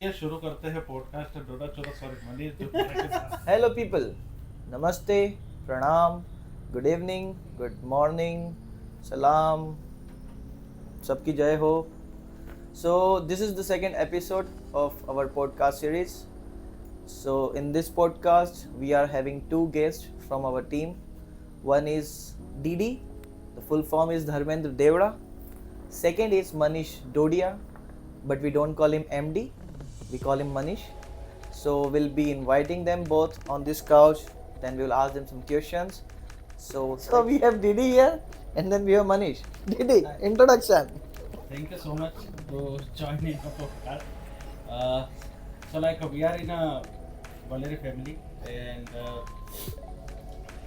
ये शुरू करते हैं पॉडकास्ट डोडा चोरा सॉरी मनीष डोडा के साथ। हेलो पीपल, नमस्ते, प्रणाम, गुड इवनिंग, गुड मॉर्निंग, सलाम, सबकी जय हो. So this is the second episode of our podcast series. So in this podcast we are having two guests from our team. One is Didi, the full form is Dharmendra Devra. Second is Manish Dodia, but we don't call him MD, we call him Manish. So we'll be inviting them both on this couch, then we will ask them some questions. So we have Didi here and then we have Manish. Didi, introduction. Thank you so much to join in the podcast. So like we are in a Valerie family and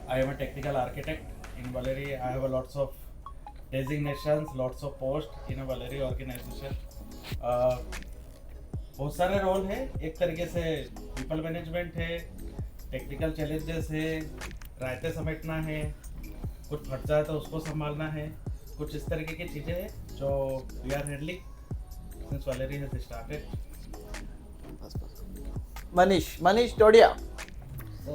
I am a technical architect in Valerie. I have a lots of designations, lots of posts in a Valerie organization. बहुत सारे role है. एक तरीके से people management है, technical challenges है, रायते समेटना है, कुछ फट जाए तो उसको संभालना है, कुछ इस तरीके की चीज़ें हैं जो we are handling since Valerie has started. Manish Dodia. So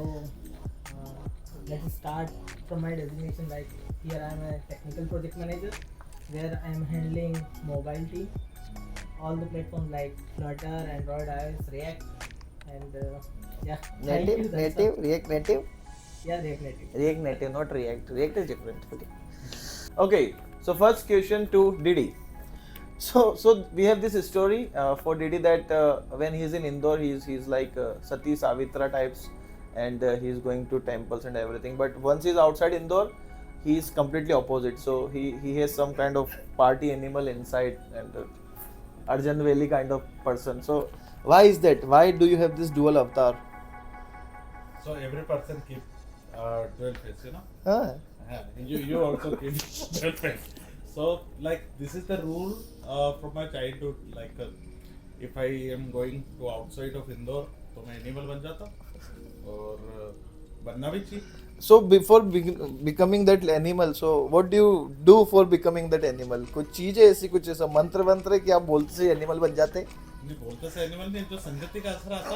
let's start from my designation. Like here I am a technical project manager where I am handling mobile team, all the platforms like Flutter, Android, iOS, React, and yeah. Native, React Native. Yeah, React Native. React Native, not React. React is different. Okay. So first question to Didi. So we have this story for Didi that when he's in Indore, he's like Sati Savitra types, and he's going to temples and everything. But once he's outside Indore, he's completely opposite. So he has some kind of party animal inside and Arjun Veli kind of person. So why is that? Why do you have this dual avatar? So every person keep dual face, you know. Huh? Yeah, you also keep dual face. So like this is the rule from my childhood. Like if I am going to outside of Indore, तो मैं animal बन जाता और बनना भी चाहिए. So before becoming that animal, so what do you do for becoming that animal? कुछ चीज है ऐसी, कुछ ऐसा मंत्र वंत्र है कि आप बोलते से एनिमल बन जाते? नहीं, बोलते से एनिमल नहीं, जो संगति का असर आता है.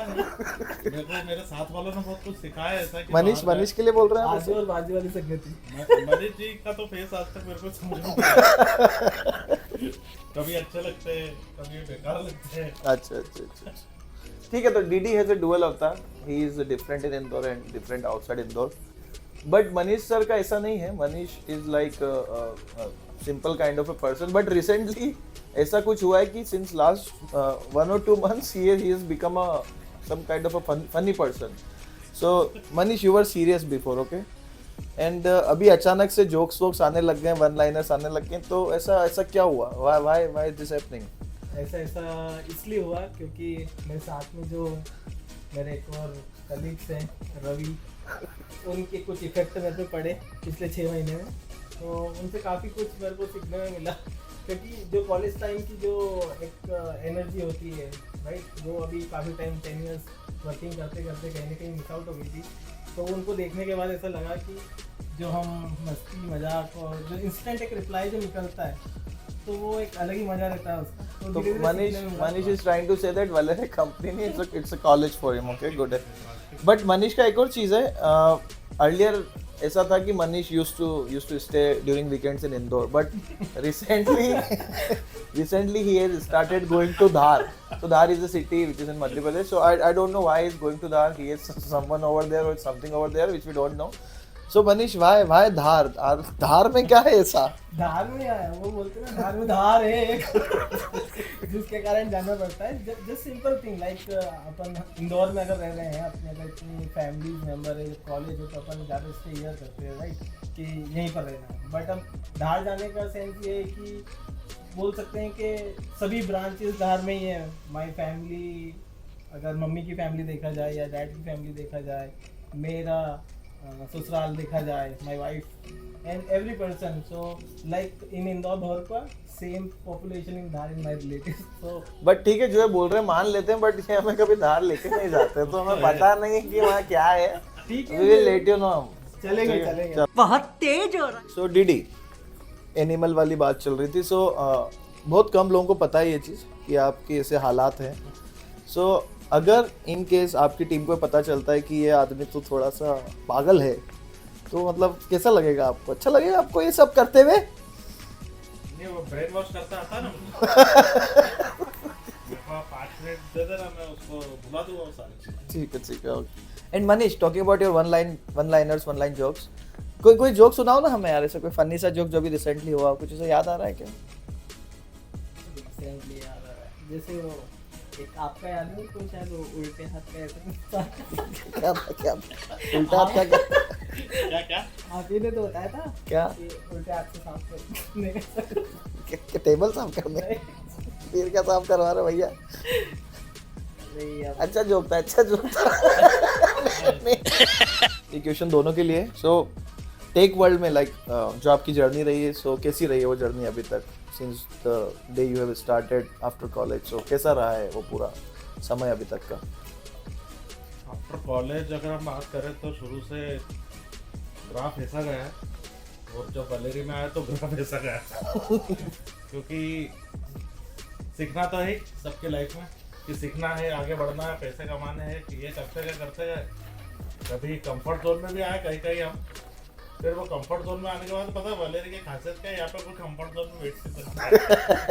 मेरे को मेरे साथ वालों ने बहुत कुछ सिखाया ऐसा कि मनीष के लिए बोल रहे हैं आजू और बाजू वाली संगति. मनीष जी का तो फेस आज तक मेरे को समझ में नहीं आया. कभी अच्छे लगते हैं, कभी बेकार लगते हैं. अच्छा. ठीक है, तो डीडी हैज अ डुअल अवतार. He is different in Indore and different outside Indore. But Manish sir का ऐसा नहीं है. Manish is like simple kind of a person. But recently ऐसा कुछ हुआ है कि since last 1 or 2 months he has become some kind of a funny person. So Manish, you were serious before, okay? And अभी अचानक से जोक्स आने लग गए, वन लाइनर्स आने लग गए, तो ऐसा क्या हुआ? Why is this happening? ऐसा इसलिए हुआ क्योंकि मेरे साथ में जो मेरे एक और कलीग्स हैं रवि, उनके कुछ इफेक्ट मेरे पे पड़े पिछले 6 महीने में. तो उनसे काफ़ी कुछ मेरे को सीखने में मिला, क्योंकि जो कॉलेज टाइम की जो एक एनर्जी होती है, राइट, वो अभी काफ़ी टाइम 10 years वर्किंग करते करते कहीं ना कहीं मिस आउट हो गई थी. तो उनको देखने के बाद ऐसा लगा कि जो हम मस्ती मजाक और जो इंस्टेंट एक रिप्लाई जो निकलता है, तो वो एक अलग ही मजा रहता है उसका. तो Manish is trying to say that Valerie company नहीं, it's a college for him. Okay, good. But Manish का एक और चीज़ है. अर्लियर ऐसा था कि Manish used to stay during weekends in Indore, but recently he has started going to Dhar. So Dhar is a city which is in Madhya Pradesh. So I don't know why he is going to Dhar. He has someone over there or something over there which we don't know. So Manish, why Dhar? धार में क्या है ऐसा? धार में आया, वो बोलते हैं ना धार में धार है एक जिसके कारण जाना पड़ता है. जस्ट सिंपल थिंग लाइक अपन इंदौर में अगर रह रहे हैं, अपने अगर इतनी फैमिली मेम्बर है, कॉलेज हो, तो अपन ज़्यादा स्टे ईयर करते हैं, राइट, कि यहीं पर रहना है. बट अब धार जाने का सेंस ये है कि बोल सकते हैं कि सभी ब्रांचेस धार में ही है. माई फैमिली, अगर मम्मी की फैमिली देखा जाए या डैड की फैमिली देखा जाए, मेरा ससुराल देखा जाए, my wife and every person. So like in Indore भरपा same population in Dhar in my relatives. So but ठीक है, जो है बोल रहे हैं मान लेते हैं, बट ये हमें कभी धार लेके नहीं जाते, तो हमें पता नहीं है कि वहाँ क्या है. ठीक है, We will let you know. चलेंगे. बहुत तेज हो रहा है. सो डीडी, एनिमल वाली बात चल रही थी. सो बहुत कम लोगों को पता है ये चीज़ कि आपके ऐसे हालात हैं. सो अगर इन केस आपकी टीम को पता चलता है कि ये आदमी तो थोड़ा सा पागल है, तो मतलब कैसा लगेगा आपको? अच्छा लगेगा आपको ये सब करते हुए? नहीं, वो ब्रेन वॉश करता आता ना मुझे। मेरे को 5 मिनट दे देना, मैं उसको बुला दूंगा वो सारी चीजें। ठीक है okay. And Manish, talking about your one line jokes, कोई जोक सुनाओ ना हमें यार, ऐसा कोई फनी सा जोक जो भी रिसेंटली हुआ, कुछ ऐसा याद आ रहा है क्या? रिसेंटली याद आ रहा है, जैसे वो एक आपका याद नहीं, कोई शायद वो उल्टे हाथ का ऐसा क्या उल्टा हाथ का क्या आप ही ने तो बताया था क्या? कि उल्टे हाथ से साफ करने का। टेबल साफ करने? फिर क्या साफ करवा रहे भैया? नहीं अब अच्छा जोक था ये क्वेश्चन दोनों के लिए। सो टेक वर्ल्ड में लाइक जो आपकी जर्नी रही है, सो कैसी रही है वो जर्नी अभी तक, since the day you have started after college? So कैसा रहा है वो पूरा समय अभी तक का? आफ्टर कॉलेज अगर हम बात करें तो शुरू से ग्राफ ऐसा गया है, और जब वलेरी में आया तो ग्राफ ऐसा गया क्योंकि सीखना तो है सबके लाइफ में, कि सीखना है, आगे बढ़ना है, पैसे कमाने हैं, कि ये करते गए। कभी कंफर्ट जोन में भी आए कहीं हम, फिर वो कंफर्ट जोन में आने के बाद पता है वलेरी की खासियत क्या है, यहाँ पे कोई कंफर्ट जोन में बैठ नहीं सकता है,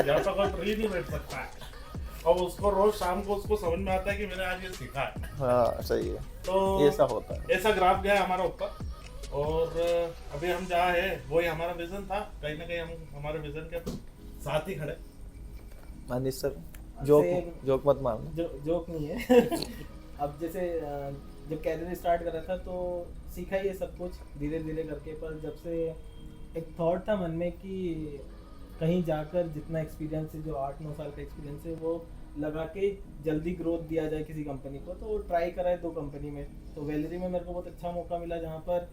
यहाँ पे कोई फ्री नहीं बैठ सकता है, और उसको रोज शाम को उसको समझ में आता है कि मैंने आज ये सीखा है। हाँ सही है, तो ऐसा होता है। ऐसा ग्राफ गया हमारा ऊपर, और अभी हम जहाँ है वही हमारा विजन था, कहीं ना कहीं हम हमारे विजन के साथ ही खड़े। मनीष सर, जोक मत मारना। जोक नहीं है। अब जैसे जब कैरियर स्टार्ट करा था तो सीखा ही है सब कुछ धीरे धीरे करके, पर जब से एक थॉट था मन में कि कहीं जाकर जितना एक्सपीरियंस है, जो 8-9 साल का एक्सपीरियंस है, वो लगा के जल्दी ग्रोथ दिया जाए किसी कंपनी को, तो ट्राई करा है 2 कंपनी में। तो वैलरी में मेरे को बहुत अच्छा मौका मिला, जहाँ पर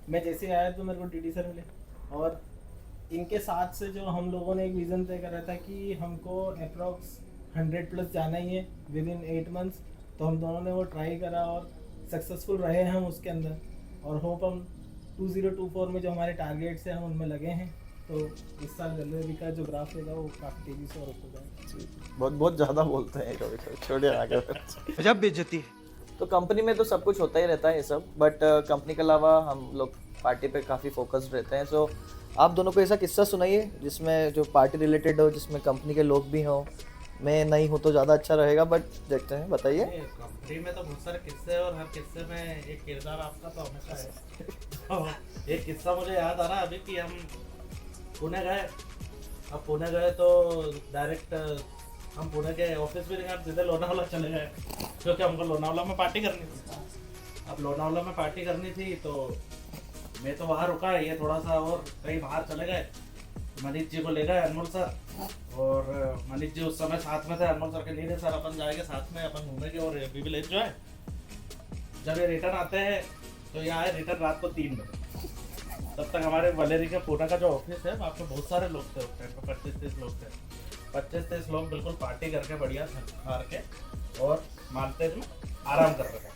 मैं जैसे आया तो मेरे को डीडी सर मिले, और इनके साथ से जो हम लोगों ने एक विज़न तय करा था कि हमको अप्रॉक्स 100+ जाना ही है विद इन 8 मंथ्स। तो हम दोनों ने वो ट्राई करा और सक्सेसफुल रहे हैं हम उसके अंदर, और होप हम 2024 में जो हमारे टारगेट्स हैं हम उनमें लगे हैं। तो इस साल वैलरी का जो ग्राफ रहेगा वो काफ़ी तेज़ी से और ऊपर जाएगा। बहुत ज़्यादा बोलते हैं कभी, छोड़िए आगे। गजब बेइज्जती है। तो कंपनी में तो सब कुछ होता ही रहता है ये सब, बट कंपनी के अलावा हम लोग पार्टी पे काफ़ी फोकस्ड रहते हैं। सो आप दोनों को ऐसा किस्सा सुनाइए जिसमें जो पार्टी रिलेटेड हो, जिसमें कंपनी के लोग भी हों। मैं नहीं हूँ तो ज़्यादा अच्छा रहेगा, बट देखते हैं, बताइए। कंपनी में तो बहुत सारे किस्से हैं, और हर किस्से में एक किरदार आपका तो हमेशा है। तो एक किस्सा मुझे याद आ रहा है अभी कि हम पुणे गए। अब पुणे गए तो डायरेक्ट हम पुणे के ऑफिस भी नहीं, सीधे लोनावाला चले गए, क्योंकि हमको लोनावाला में पार्टी करनी थी। अब लोनावाला में पार्टी करनी थी तो मैं तो वहाँ रुका, ये थोड़ा सा और कहीं बाहर चले गए। मनीष जी को ले गए अनमोल सर, और मनीष जी उस समय साथ में थे। अनमोल सर के नहीं थे, सर अपन जाएंगे साथ में, अपन घूमेंगे और वी विल एंजॉय। जब ये रिटर्न आते हैं तो ये आए रिटर्न रात को 3 बजे। तब तक हमारे वलेरी के पुणे का जो ऑफिस है वहाँ पे बहुत सारे लोग थे, उस टाइम पे 25-30 लोग थे। 25-30 लोग बिल्कुल पार्टी करके बढ़िया हार के और मालतेज में आराम कर रहे थे।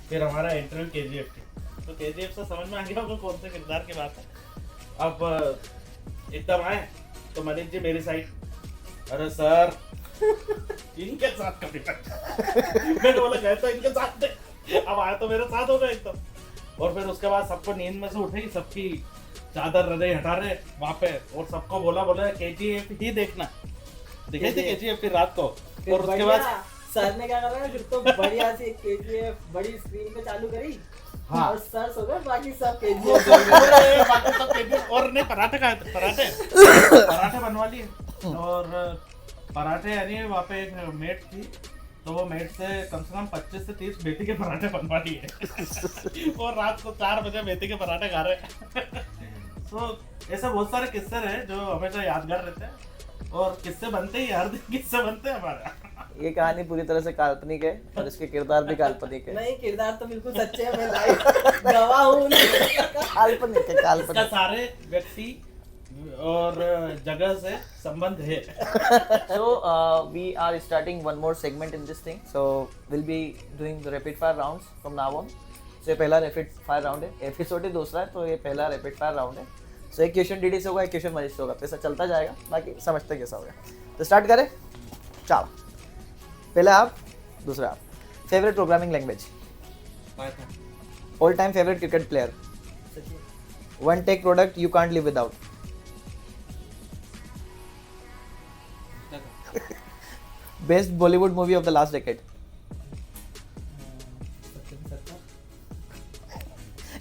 फिर हमारा इंटरव्यू KGF की, तो KGF से समझ में आ गया होगा कौन से किरदार की बात है। अब एकदम आए तो मनीष जी मेरी साइड, अरे सर इनके साथ कभी मैंने बोला गए तो इनके साथ थे, अब आए तो मेरे साथ हो गए एकदम। और फिर उसके बाद सबको नींद में से उठे, सबकी चादर रजाई हटा रहे वहाँ पे, और सबको बोला KGF ही देखना, देखे थे KGF फिर रात को। और उसके बाद सर ने क्या करा, फिर तो बढ़िया सी KGF बड़ी स्क्रीन पे चालू करी। हाँ। और सर सो गए, बाकी सब KGF। और नहीं, पराठे खाए थे, पराठे बनवा लिए। और पराठे यानी वहाँ पे एक मेट थी, तो वो मेट से कम 25 से 30 मेथी के पराठे बनवा लिए। और रात को 4 बजे मेथी के पराठे खा रहे। तो ऐसे बहुत सारे किस्से रहे जो हमेशा यादगार रहते हैं, और किस्से बनते ही, हर दिन किस्से बनते हैं हमारे। ये कहानी पूरी तरह से काल्पनिक है और इसके किरदार भी काल्पनिक है। नहीं, किरदार तो बिल्कुल सच्चे हैं, मैं लाइव गवाह हूँ। काल्पनिक है, इसका काल्पनिक। सारे व्यक्ति और जगह से संबंध है। So we are starting one more segment in this thing. So we'll be doing the rapid fire rounds from now on. So ये पहला रैपिड फायर राउंड है, एपिसोड ही दूसरा है, तो ये पहला रैपिड फायर राउंड है। सो एक क्वेश्चन डीडी से होगा, एक क्वेश्चन मनीष से होगा, पैसा चलता जाएगा, बाकी समझते कैसा होगा। तो स्टार्ट करें, चलो। पहले आप दूसरा favourite programming language, Python. All time favourite cricket player, Sachin, one tech product you can't live without, best Bollywood movie of the last decade. Sachin सरकार,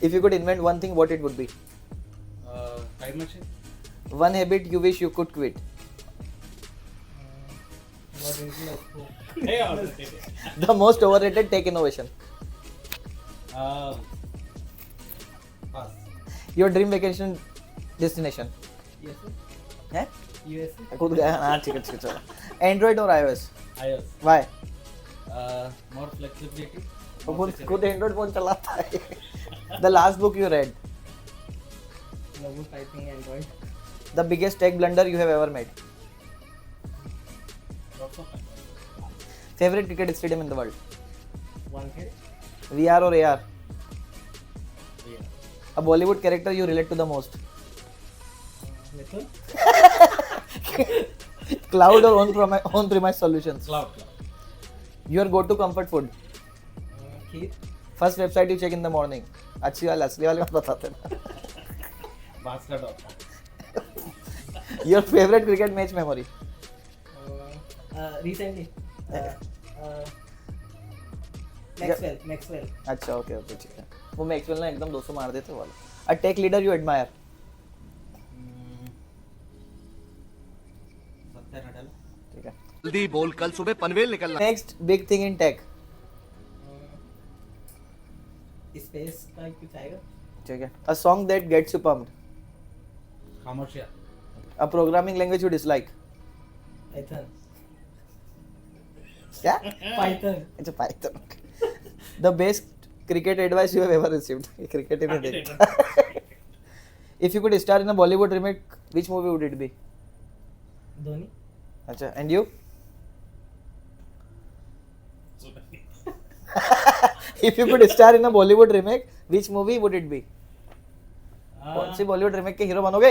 If you could invent one thing, what it would be? Time machine. One habit you wish you could quit. बहुत easy है उसको. Hey, already. The most overrated tech innovation. Pass. Your dream vacation destination. USA, है? USA, खुद गया. हाँ ठीक है चलो. Android or iOS? iOS. Why? More flexibility. खुद Android फोन चलाता है. The last book you read. लोगों typing Android. The biggest tech blunder you have ever made. Lots of fun. Favorite cricket stadium in the world. Wankhede, VR or AR? Yeah. A Bollywood character you relate to the most. Mithun, Cloud or on-premise solutions. Cloud. Your go-to comfort food. Kheer, First website you check in the morning. अच्छी वाली असली वाली मत बताते ना. Basket.com. Your favorite cricket match memory. Recently Maxwell, अच्छा okay okay ठीक है. वो मैक्सवेल ने एकदम 200 मार देते वाला. A tech leader you admire. Satya Nadella. ठीक है. जल्दी बोल, कल सुबह पनवेल निकलना. Next big thing in tech. Space का कुछ आएगा. ठीक है. A song that gets you pumped. Commercial. A programming language you dislike. Python, क्या? पाइथन, अच्छा Python. The best cricket advice you have ever received. ये cricket ही में देखा. If you could star in a Bollywood remake, which movie would it be? Dhoni, अच्छा and you? If you could star in a Bollywood remake, which movie would it be? कौन सी Bollywood remake के hero बनोगे?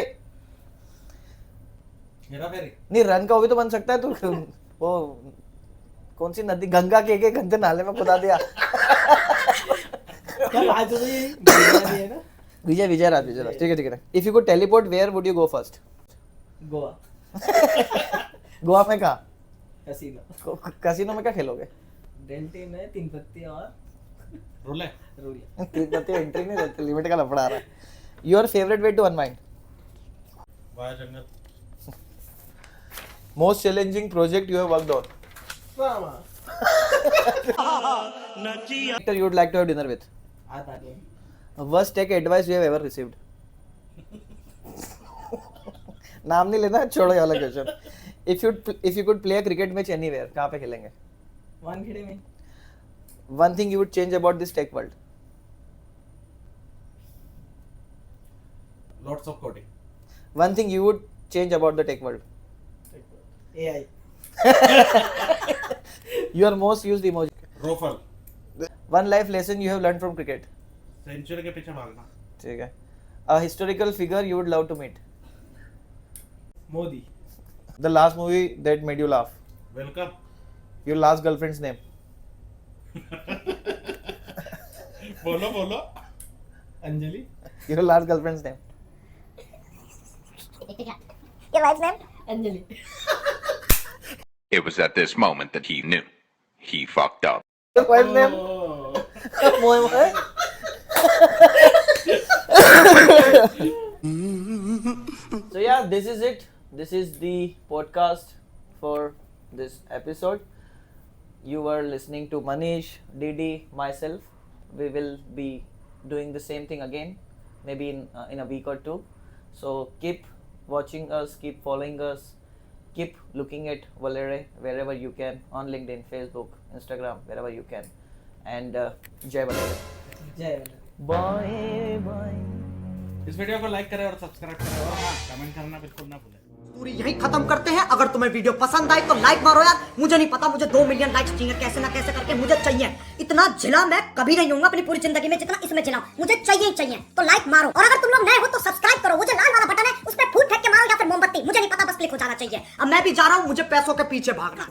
हेरा फेरी. नहीं run का भी तो बन सकता है. तो वो कौन सी नदी, गंगा के एक गंदे नाले में खुदा दिया. क्या बात हो रही है ना. विजय राज ठीक है. If you could teleport where would you go first? Goa, Goa में कहाँ? कैसीनो, कैसीनो में क्या खेलोगे? डेल्टी में तीन पत्ती और रोले. रूलिया. तिब्बती एंट्री नहीं देते, लिमिट का लफड़ा आ रहा है. Your favourite way to unwind. Via jungle. Most challenging project you have worked on. Rama, actor you would like to have dinner with. आता नहीं. Worst tech advice you have ever received. नाम नहीं लेना, छोड़ो ये वाला question. If you could play a cricket match anywhere, कहाँ पे खेलेंगे? वानखेड़े में. One thing you would change about this tech world. Lots of coding. One thing you would change about the tech world. AI, Your most used emoji. Rofal. One life lesson you have learned from cricket. Century के पीछे भागना. ठीक है. A historical figure you would love to meet. Modi, The last movie that made you laugh. Welcome. Your last girlfriend's name. बोलो. Anjali, Your last girlfriend's name. Your wife's name? Anjali. It was at this moment that he knew. He fucked up. Your wife's name? Moe. So yeah, this is it. This is the podcast for this episode. You were listening to Manish, Didi, myself. We will be doing the same thing again, maybe in a week or two. So keep watching us, keep following us, keep looking at Valere wherever you can, on LinkedIn, Facebook, Instagram, wherever you can. And Jai Valere. जय Vallabh. Bye bye. इस video को like करें और subscribe करें और हाँ comment करना बिल्कुल ना भूलें. पूरी यही खत्म करते हैं. अगर तुम्हें वीडियो पसंद आई तो लाइक मारो यार. मुझे नहीं पता, मुझे 2 मिलियन लाइक्स चाहिए, कैसे ना कैसे करके मुझे चाहिए. इतना झिला मैं कभी नहीं हूँ अपनी पूरी जिंदगी में जितना इसमें झिला. मुझे चाहिए ही चाहिए. तो लाइक मारो. और अगर तुम लोग नए हो तो सब्सक्राइब करो. वो जो लाल वाला बटन है उस पर फूट फेंक के मारो या फिर मोमबत्ती, मुझे नहीं पता, बस क्लिक हो जाना चाहिए. अब मैं भी जा रहा हूँ, मुझे पैसों के पीछे भागना.